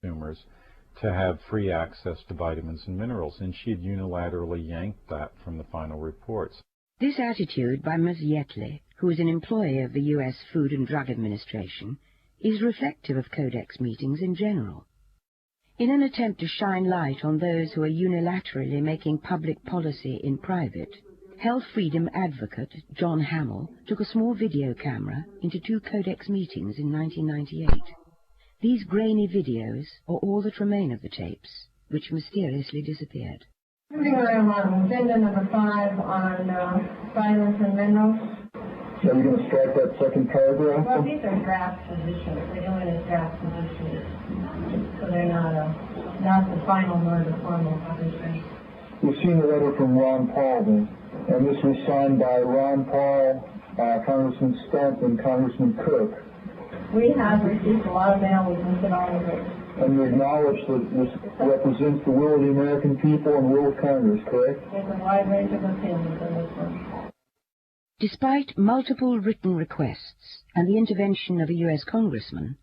consumers to have free access to vitamins and minerals, and she had unilaterally yanked that from the final reports. This attitude by Ms. Yetley, who is an employee of the U.S. Food and Drug Administration, is reflective of Codex meetings in general. In an attempt to shine light on those who are unilaterally making public policy in private, health freedom advocate John Hamill took a small video camera into 2 Codex meetings in 1998. These grainy videos are all that remain of the tapes, which mysteriously disappeared. Moving around on agenda number 5 on vitamins and minerals. Are you going to strike that second paragraph? Well, these are draft positions. They go in as draft positions, so they're not the final nor the formal position. We've seen a letter from Ron Paul, then, and this was signed by Ron Paul, Congressman Stump, and Congressman Cook. We have received a lot of mail. We've looked at all of it. And you acknowledge that this represents the will of the American people and the will of Congress, correct? There's a wide range of opinions on this one. Despite multiple written requests and the intervention of a U.S. congressman,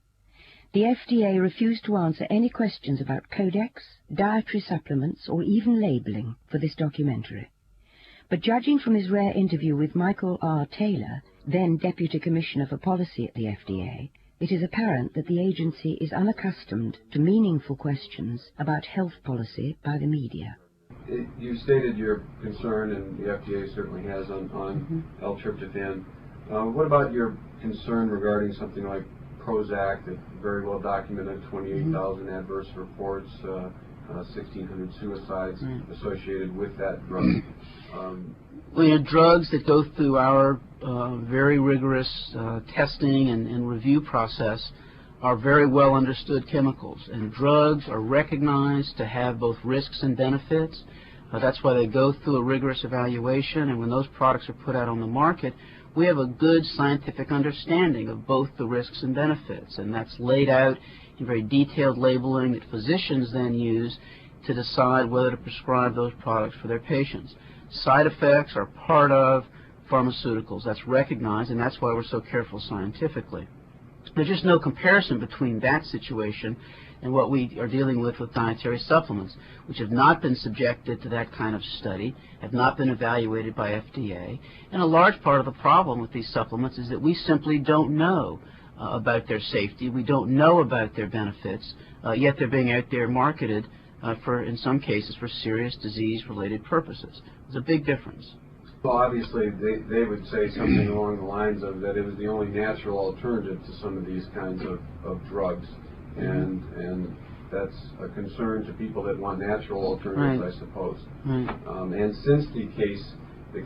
the FDA refused to answer any questions about Codex, dietary supplements, or even labeling for this documentary. But judging from his rare interview with Michael R. Taylor, then Deputy Commissioner for Policy at the FDA, it is apparent that the agency is unaccustomed to meaningful questions about health policy by the media. You stated your concern, and the FDA certainly has, on L-Tryptophan. What about your concern regarding something like Prozac, that very well documented 28,000 adverse reports, 1,600 suicides associated with that drug? Well, drugs that go through our very rigorous testing and review process are very well understood chemicals, and drugs are recognized to have both risks and benefits. That's why they go through a rigorous evaluation, and when those products are put out on the market, we have a good scientific understanding of both the risks and benefits, and that's laid out in very detailed labeling that physicians then use to decide whether to prescribe those products for their patients. Side effects are part of pharmaceuticals. That's recognized, and that's why we're so careful scientifically. There's just no comparison between that situation and what we are dealing with dietary supplements, which have not been subjected to that kind of study, have not been evaluated by FDA. And a large part of the problem with these supplements is that we simply don't know about their safety. We don't know about their benefits, yet they're being out there marketed in some cases, for serious disease-related purposes. There's a big difference. Well, obviously, they would say something along the lines of that it was the only natural alternative to some of these kinds of drugs, and that's a concern to people that want natural alternatives, I suppose. And since the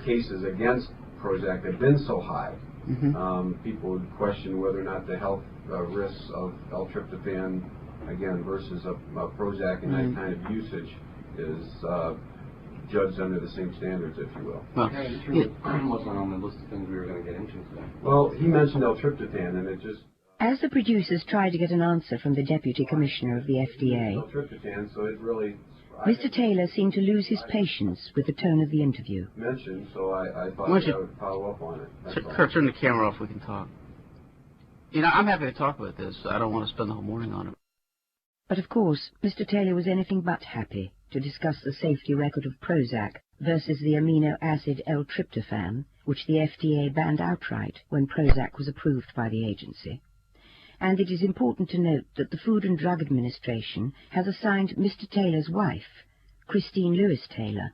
cases against Prozac have been so high, people would question whether or not the health risks of L-Tryptophan, again, versus Prozac and that kind of usage is judged under the same standards, if you will. Well, what's on the list of things we were going to get into today? Well, he mentioned L-Tryptophan, and it just... As the producers tried to get an answer from the Deputy Commissioner of the FDA, L-Tryptophan, so it really... Mr. Taylor seemed to lose his patience with the tone of the interview. Mentioned, so I thought I would follow up on it. Kurt, turn the camera off, we can talk. You know, I'm happy to talk about this. I don't want to spend the whole morning on it. But of course, Mr. Taylor was anything but happy to discuss the safety record of Prozac versus the amino acid L-Tryptophan, which the FDA banned outright when Prozac was approved by the agency. And it is important to note that the Food and Drug Administration has assigned Mr. Taylor's wife, Christine Lewis Taylor,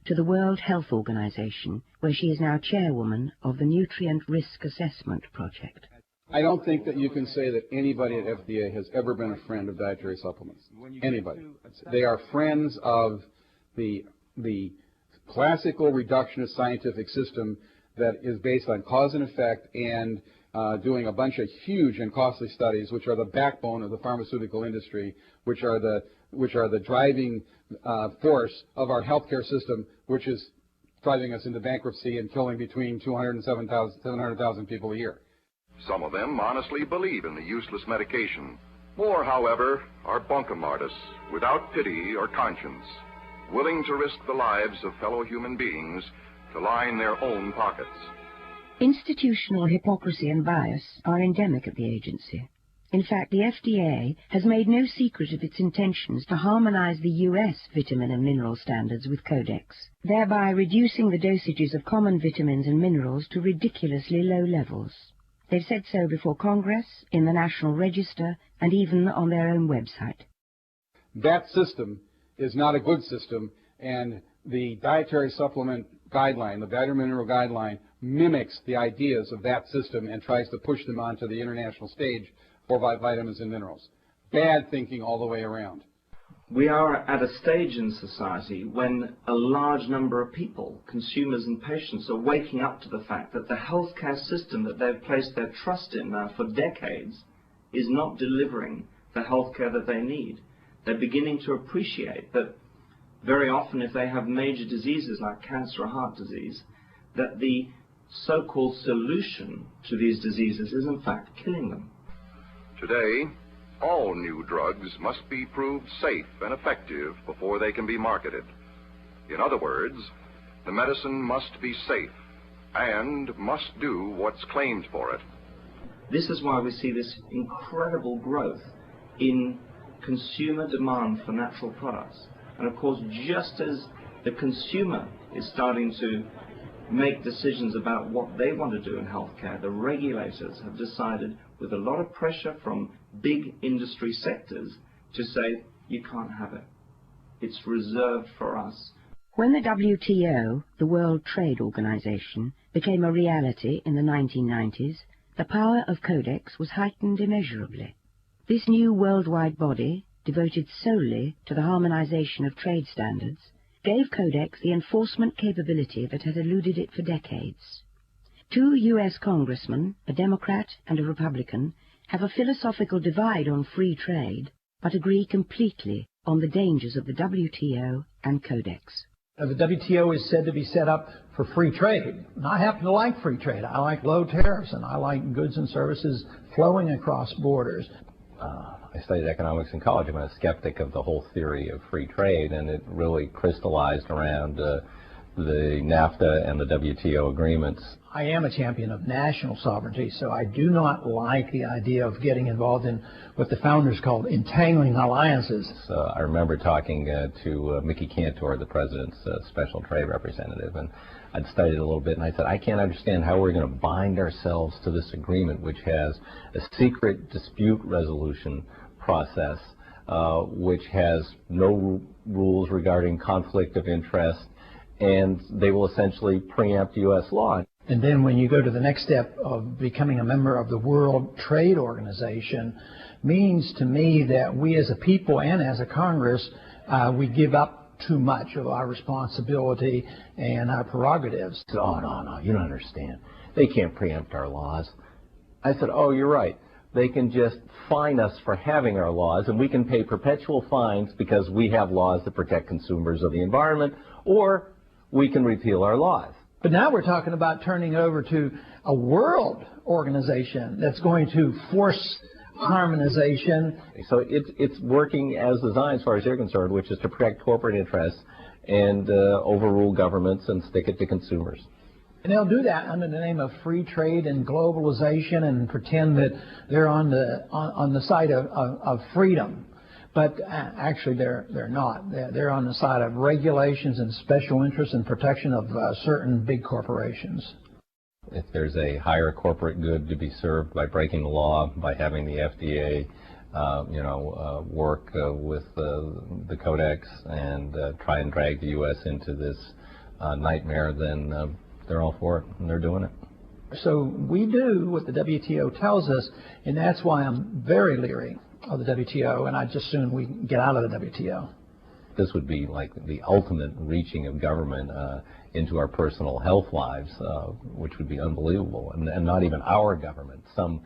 to the World Health Organization, where she is now chairwoman of the Nutrient Risk Assessment Project. I don't think that you can say that anybody at FDA has ever been a friend of dietary supplements. Anybody. They are friends of the classical reductionist scientific system that is based on cause and effect and doing a bunch of huge and costly studies, which are the backbone of the pharmaceutical industry, which are the driving force of our healthcare system, which is driving us into bankruptcy and killing between 200,000 and 700,000 people a year. Some of them honestly believe in the useless medication. More, however, are bunkum artists without pity or conscience, willing to risk the lives of fellow human beings to line their own pockets. Institutional hypocrisy and bias are endemic at the agency, In fact, the FDA has made no secret of its intentions to harmonize the U.S. vitamin and mineral standards with Codex, thereby reducing the dosages of common vitamins and minerals to ridiculously low levels. They've said so before Congress, in the National Register, and even on their own website. That system is not a good system, and the dietary supplement guideline, the vitamin mineral guideline, mimics the ideas of that system and tries to push them onto the international stage for vitamins and minerals. Bad thinking all the way around. We are at a stage in society when a large number of people, consumers and patients, are waking up to the fact that the healthcare system that they've placed their trust in now for decades is not delivering the healthcare that they need. They're beginning to appreciate that very often if they have major diseases like cancer or heart disease, that the so-called solution to these diseases is in fact killing them. Today, all new drugs must be proved safe and effective before they can be marketed. In other words, the medicine must be safe and must do what's claimed for it. This is why we see this incredible growth in consumer demand for natural products. And of course, just as the consumer is starting to make decisions about what they want to do in healthcare, the regulators have decided, with a lot of pressure from big industry sectors, to say, you can't have it. It's reserved for us. When the WTO, the World Trade Organization, became a reality in the 1990s, the power of Codex was heightened immeasurably. This new worldwide body, devoted solely to the harmonization of trade standards, gave Codex the enforcement capability that had eluded it for decades. 2 U.S. congressmen, a Democrat and a Republican, have a philosophical divide on free trade, but agree completely on the dangers of the WTO and Codex. The WTO is said to be set up for free trade. And I happen to like free trade. I like low tariffs, and I like goods and services flowing across borders. I studied economics in college. I'm a skeptic of the whole theory of free trade, and it really crystallized around the NAFTA and the WTO agreements. I am a champion of national sovereignty, so I do not like the idea of getting involved in what the founders called entangling alliances. So I remember talking to Mickey Cantor, the president's special trade representative, and I'd studied a little bit, and I said, I can't understand how we're going to bind ourselves to this agreement, which has a secret dispute resolution process, which has no rules regarding conflict of interest, and they will essentially preempt U.S. law. And then when you go to the next step of becoming a member of the World Trade Organization, means to me that we as a people and as a Congress, we give up too much of our responsibility and our prerogatives. Oh, no, you don't understand. They can't preempt our laws. I said, oh, you're right. They can just fine us for having our laws, and we can pay perpetual fines because we have laws that protect consumers of the environment, or we can repeal our laws. But now we're talking about turning over to a world organization that's going to force harmonization. So it's working as designed as far as you're concerned, which is to protect corporate interests and overrule governments and stick it to consumers. And they'll do that under the name of free trade and globalization and pretend that they're on the side of freedom. But actually they're not. They're on the side of regulations and special interests and protection of certain big corporations. If there's a higher corporate good to be served by breaking the law, by having the FDA work with the Codex and try and drag the U.S. into this nightmare, then they're all for it, and they're doing it. So we do what the WTO tells us, and that's why I'm very leery of the WTO, and I'd just soon we get out of the WTO. This would be like the ultimate reaching of government into our personal health lives, which would be unbelievable, and not even our government, some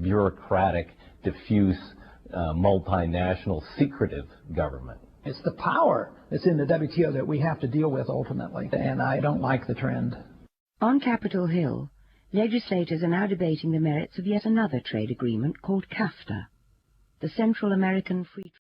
bureaucratic, diffuse, multinational, secretive government. It's the power that's in the WTO that we have to deal with ultimately, and I don't like the trend. On Capitol Hill, legislators are now debating the merits of yet another trade agreement called CAFTA, the Central American Free